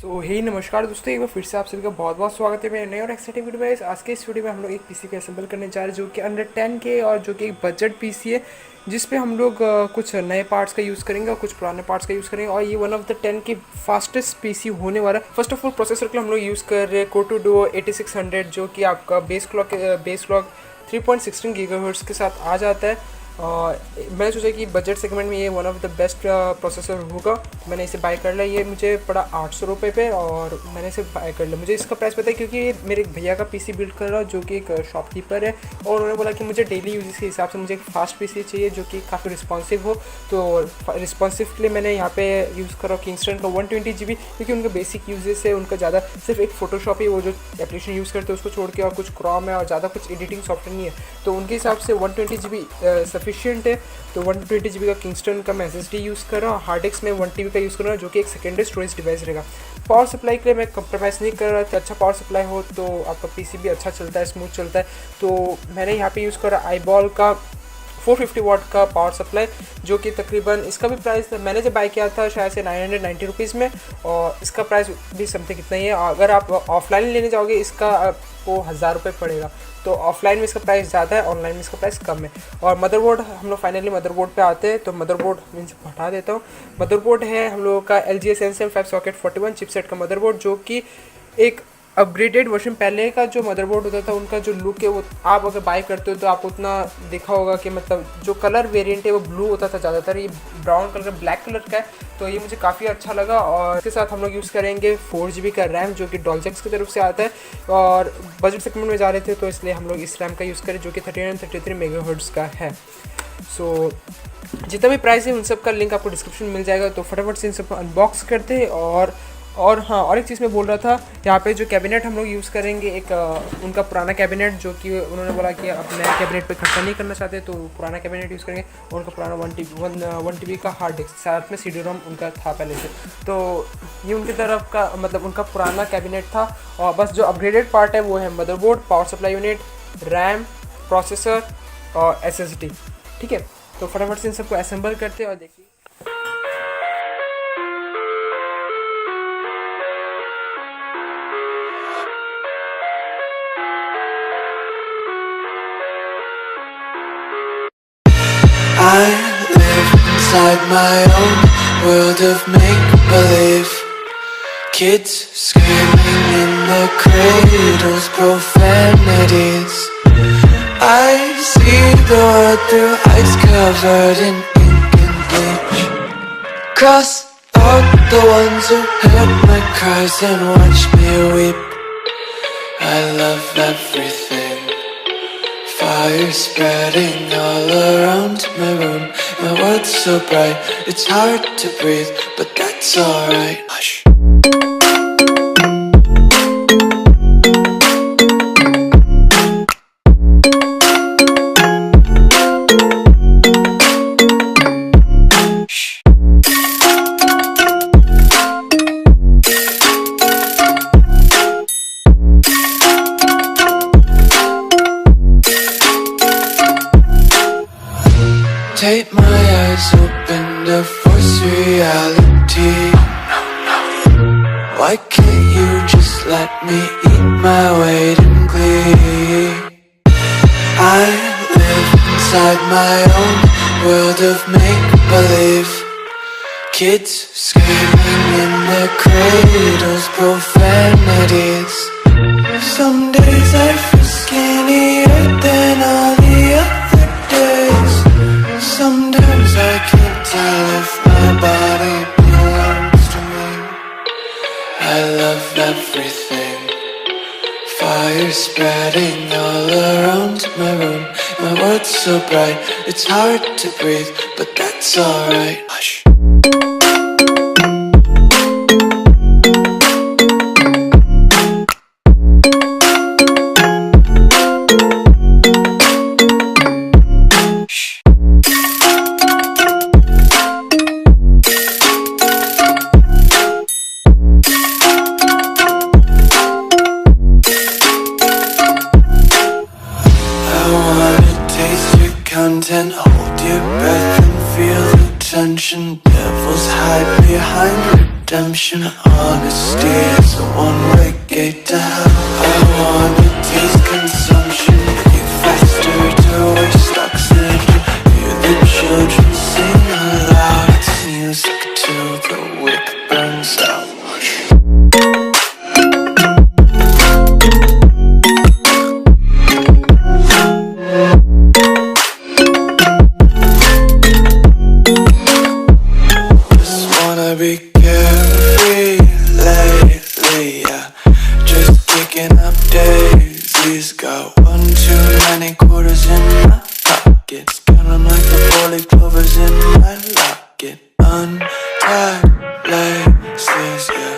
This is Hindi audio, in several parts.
तो हे नमस्कार दोस्तों, एक बार फिर से आप सभी का बहुत बहुत स्वागत है मेरे नए और एक्साइटिंग वीडियो में। आज के इस वीडियो में हम लोग एक पीसी को असेंबल करने जा रहे हैं जो कि अंडर 10K और जो कि एक बजट पीसी है, जिस पे हम लोग कुछ नए पार्ट्स का यूज़ करेंगे और कुछ पुराने पार्ट्स का यूज़ करेंगे। और ये one of the 10K fastest PC होने वाला है। फर्स्ट ऑफ ऑल प्रोसेसर के लिए हम लोग यूज़ कर रहे हैं कोटो डुओ 8600, जो कि आपका बेस क्लॉक 3.16 गीगाहर्ट्ज़ के साथ आ जाता है। मैंने सोचा कि बजट सेगमेंट में ये one of the best processor होगा, तो मैंने इसे बाय कर लिया। ये मुझे पड़ा 800 रुपये पे और मैंने इसे बाय कर लिया। मुझे इसका प्राइस पता है क्योंकि ये मेरे भैया का पीसी बिल्ड कर रहा है जो कि एक शॉपकीपर है, और उन्होंने बोला कि मुझे डेली यूजेस के हिसाब से मुझे एक फास्ट पीसी चाहिए जो कि काफ़ी रिस्पॉन्सिव हो। तो रिस्पॉन्सिव के लिए मैंने यहाँ पे यूज़ करा किंगस्टन का 120 GB, क्योंकि उनका बेसिक यूजेस है। उनका ज़्यादा सिर्फ एक फोटोशॉप ही वो जो एप्लीकेशन यूज़ करते हैं उसको छोड़ के, और कुछ क्रोम है और ज़्यादा कुछ एडिटिंग सॉफ्टवेयर नहीं है। तो उनके हिसाब से 120 GB सफिशिएंट है। तो 120 GB का किंगस्टन का मैं SSD यूज़ कर रहा हूँ। हार्ड डिस्क में 1 TB का यूज़ कर रहा हूँ जो कि एक सेकेंडरी स्टोरेज डिवाइस रहेगा। पावर सप्लाई के लिए मैं कंप्रोमाइज़ नहीं कर रहा था। अच्छा पावर सप्लाई हो तो आपका पीसी भी अच्छा चलता है, स्मूथ चलता है। तो मैंने यहाँ पे यूज़ करा आईबॉल का 450 वाट का पावर सप्लाई, जो कि तकरीबन इसका भी प्राइस मैंने जब बाय किया था शायद से 990 रुपीज़ में, और इसका प्राइस भी समथिंग कितना ही है। अगर आप ऑफलाइन लेने जाओगे इसका आपको 1000 रुपये पड़ेगा। तो ऑफलाइन में इसका प्राइस ज़्यादा है, ऑनलाइन में इसका प्राइस कम है। और मदरबोर्ड हम लोग फाइनली मदरबोर्ड पे आते हैं। तो मदरबोर्ड मैं इनसे हटा देता हूँ। मदरबोर्ड है हम लोगों का LG Sense 5 सॉकेट 41 चिपसेट का मदरबोर्ड, जो कि एक अपग्रेडेड वर्जन। पहले का जो मदरबोर्ड होता था उनका जो लुक है वो आप अगर बाय करते हो तो आप उतना देखा होगा कि मतलब जो कलर वेरिएंट है वो ब्लू होता था ज़्यादातर। ये ब्राउन कलर ब्लैक कलर का है, तो ये मुझे काफ़ी अच्छा लगा। और इसके साथ हम लोग यूज़ करेंगे 4 GB का रैम जो कि डॉल्जेक्स की तरफ से आता है, और बजट सेगमेंट में जा रहे थे तो इसलिए हम लोग इस रैम का यूज़ करें जो कि 3933 मेगाहर्ट्ज़ का है। सो जितना भी प्राइस है उन सब का लिंक आपको डिस्क्रिप्शन में मिल जाएगा। तो फटाफट से इन सब अनबॉक्स करते हैं। और हाँ, और एक चीज़ मैं बोल रहा था, यहाँ पे जो कैबिनेट हम लोग यूज़ करेंगे एक उनका पुराना कैबिनेट, जो कि उन्होंने बोला कि अब नया कैबिनेट पे खर्चा नहीं करना चाहते तो पुराना कैबिनेट यूज़ करेंगे। उनका पुराना 1 TB का हार्ड डिस्क, साथ में CD-ROM उनका था पहले से। तो ये उनकी तरफ का मतलब उनका पुराना कैबिनेट था। और बस जो अपग्रेडेड पार्ट है वो है motherboard, power supply unit, RAM, processor और SSD। ठीक है, तो फटाफट से इन सबको असेंबल करते हैं और देखिए। I live inside my own world of make-believe. Kids screaming in the cradles, profanities. I see the world through eyes covered in ink and bleach. Cross out the ones who heard my cries and watched me weep. I love everything. Fire spreading all around my room. My world's so bright, it's hard to breathe, but that's alright. Hush. Take my eyes open to force reality. Why can't you just let me eat my weight in glee? I live inside my own world of make-believe. Kids screaming in the cradles, profanities. Some days I feel skinnier than all the other days. Sometimes I can't tell if my body belongs to me. I love everything. Fire spreading all around my room. My world's so bright, it's hard to breathe, but that's alright. Hush. Content, hold your breath and feel the tension. Devils hide behind redemption. Honesty is a one-way gate to hell. I wanna taste consumption. Get faster to waste oxygen. Hear the children sing aloud. It's music till the wick burns out. Be carefree lately, yeah. Just kicking up daisies. Got one too many quarters in my pockets. Count 'em like the 4-leaf clovers in my locket. Untied laces, yeah.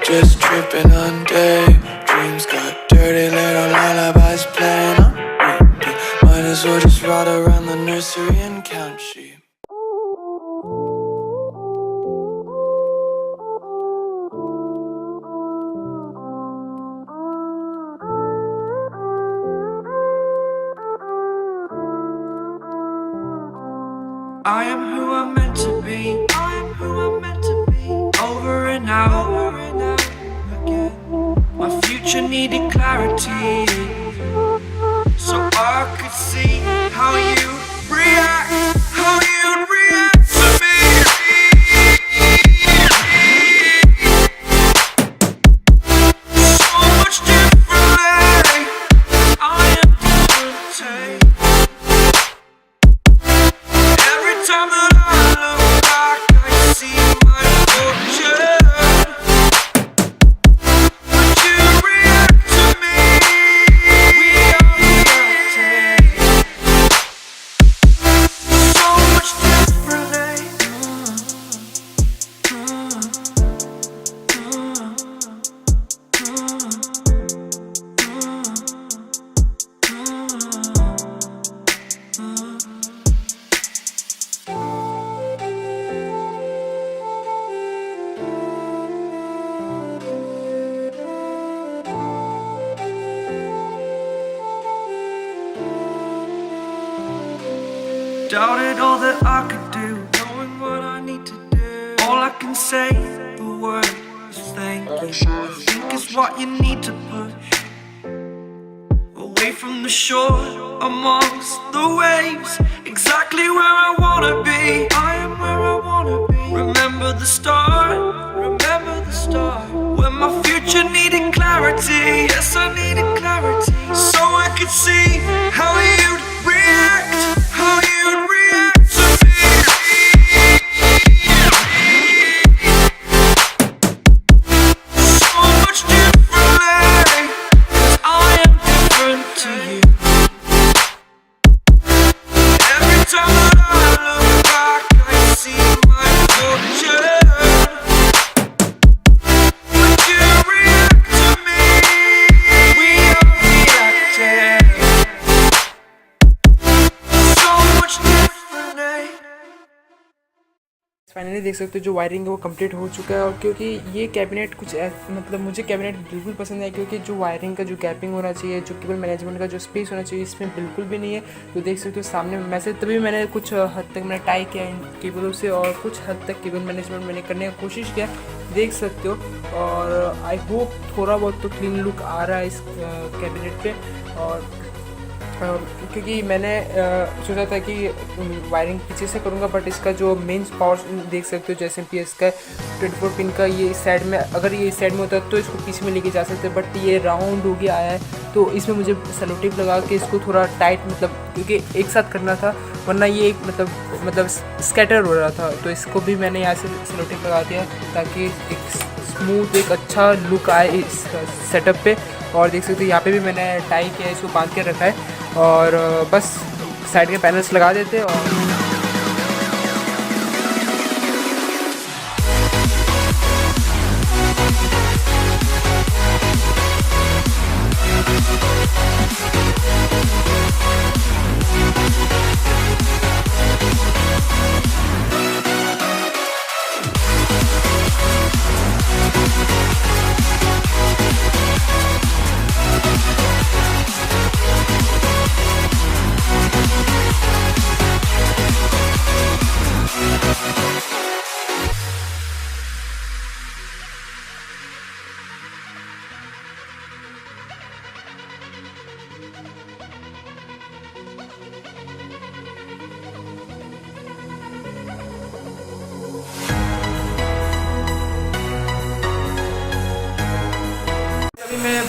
Just tripping on daydreams. Got dirty little lullabies playing on repeat. Might as well just ride around the nursery and count sheep. I am who I'm meant to be. I am who I'm meant to be. Over and out again. My future needed clarity, so I could see how you react, how you'd react to me. So much differently. I am different. Time that I look back, I see my fortune. Would you react to me? We are reacting so much differently. Doubted all that I could do, knowing what I need to do. All I can say, the word is thank you. I think is what you need to push away from the shore, amongst the waves. Exactly where I wanna be. I am where I wanna be. Remember the start, remember the start. When my future needed clarity. Yes, I needed clarity, so I could see how you'd react, how you'd react to me. So much differently, 'cause I am different to you. Every time that I look back, I see my fortune. Would you react to me? We are reacting so much differently. Finally देख सकते हो जो वायरिंग है वो कंप्लीट हो चुका है। और क्योंकि ये कैबिनेट कुछ मतलब मुझे कैबिनेट बिल्कुल पसंद है, क्योंकि जो वायरिंग का जो गैपिंग होना चाहिए, जो केबल मैनेजमेंट का जो स्पेस होना चाहिए, इसमें बिल्कुल भी नहीं है। तो देख सकते हो सामने मैसेज, तभी मैंने कुछ हद तक मैंने टाई किया इन केबलों से और कुछ हद तक केबल मैनेजमेंट मैंने करने का कोशिश किया, देख सकते हो। और आई होप थोड़ा बहुत तो क्लीन लुक आ रहा है इस कैबिनेट पे। और क्योंकि मैंने सोचा था कि वायरिंग पीछे से करूँगा, बट इसका जो मेन पावर देख सकते हो जैसे PS का 24 पिन का, ये इस साइड में, अगर ये इस साइड में होता तो इसको पीछे में लेके जा सकते, बट ये राउंड हो गया आया है। तो इसमें मुझे सेलो टेप लगा के इसको थोड़ा टाइट, मतलब क्योंकि एक साथ करना था, वरना ये एक मतलब स्कैटर हो रहा था। तो इसको भी मैंने यहाँ से सेलो टेप लगा दिया ताकि एक स्मूथ एक अच्छा लुक आए इस सेटअप पे। और देख सकते हो यहाँ पे भी मैंने टाई किया है, इसको बांध के रखा है। और बस साइड के पैनल्स लगा देते और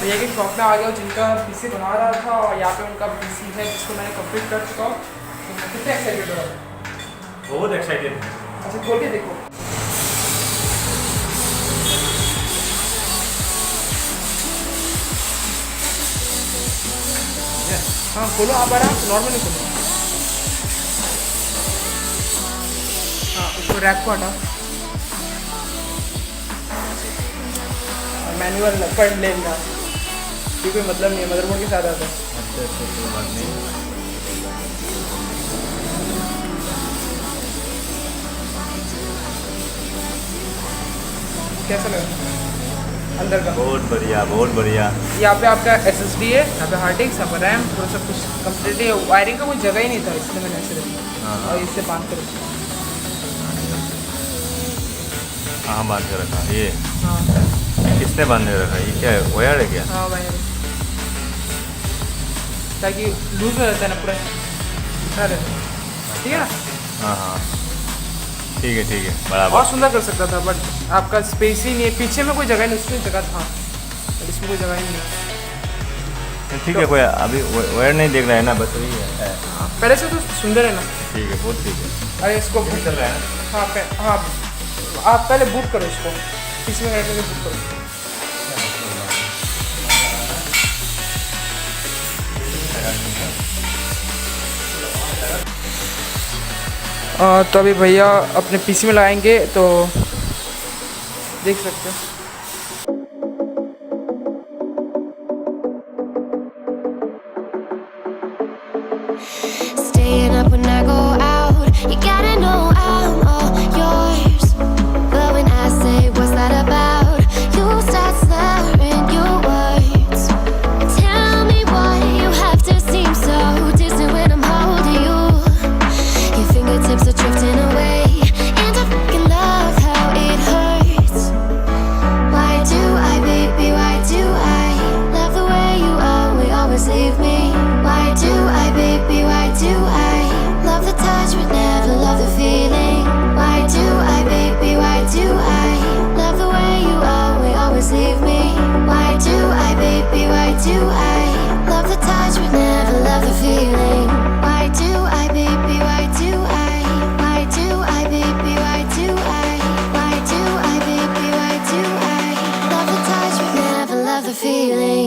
भैया की शॉप में आ गया हूँ जिनका पीसी बना रहा था, और यहाँ पे उनका पीसी है जिसको मैंने कंप्लीट कर चुका हूँ। तो कितने एक्साइटेड हो? बहुत एक्साइटेड। अच्छा खोल के देखो। हाँ खोलो आप आराम से, नॉर्मली खोलो। हाँ उसको रैक को हटाओ, मैनुअल पढ़ लेना कि कोई मतलब नहीं है, मदरबोर्ड के साथ आता है। अच्छा कोई बात नहीं। कैसा लगा अंदर का? बहुत बढ़िया बहुत बढ़िया। यहाँ पे आपका SSD है, यहाँ पे हार्ड डिस्क, यहाँ पे रैम, थोड़ा सब कुछ कंप्लीट है। वायरिंग का कोई जगह ही नहीं था इसलिए मैंने ऐसे रखा, और इससे बांध कर रखा। हाँ बांध के रखा ये। हाँ किसने बांध के रखा? ये क्या है, वायर है क्या? हाँ वायर, ताकि लूज हो जाता है ना पूरा, अरे ठीक है ना। हाँ हाँ ठीक है बराबर। और सुंदर कर सकता था बट आपका स्पेस ही नहीं है, पीछे में कोई जगह नहीं, उसमें जगह था बट इसमें कोई जगह ही नहीं है। ठीक है कोई अभी वायर नहीं देख रहा है ना, बस वही है। हाँ पहले से तो सुंदर है ना। ठीक है बहुत ठीक है। अरे इसको यही चल रहा है ना। हाँ हाँ आप पहले बूट करो इसको, इसमें करके बूट करो। तो अभी भैया अपने पीसी में लगाएंगे तो देख सकते हैं। Staying up when I go out, you gotta know I'm all yours. But when I say what's that about, you start slurring your words. Tell me why you have to seem so distant when I'm holding you. Your fingertips are drifting away, and I fucking love how it hurts. Why do I, baby, why do I love the way you always leave me? Why do I, baby, why do I love the touch but never love the feeling? Why do I, baby, why do I love the way you always leave me? Why do I, baby, why do I love the touch but never love the feeling? Why do I, baby, why do I? Why do I, baby, why do I? Why do I, baby, why do I love the touch but never love the feeling?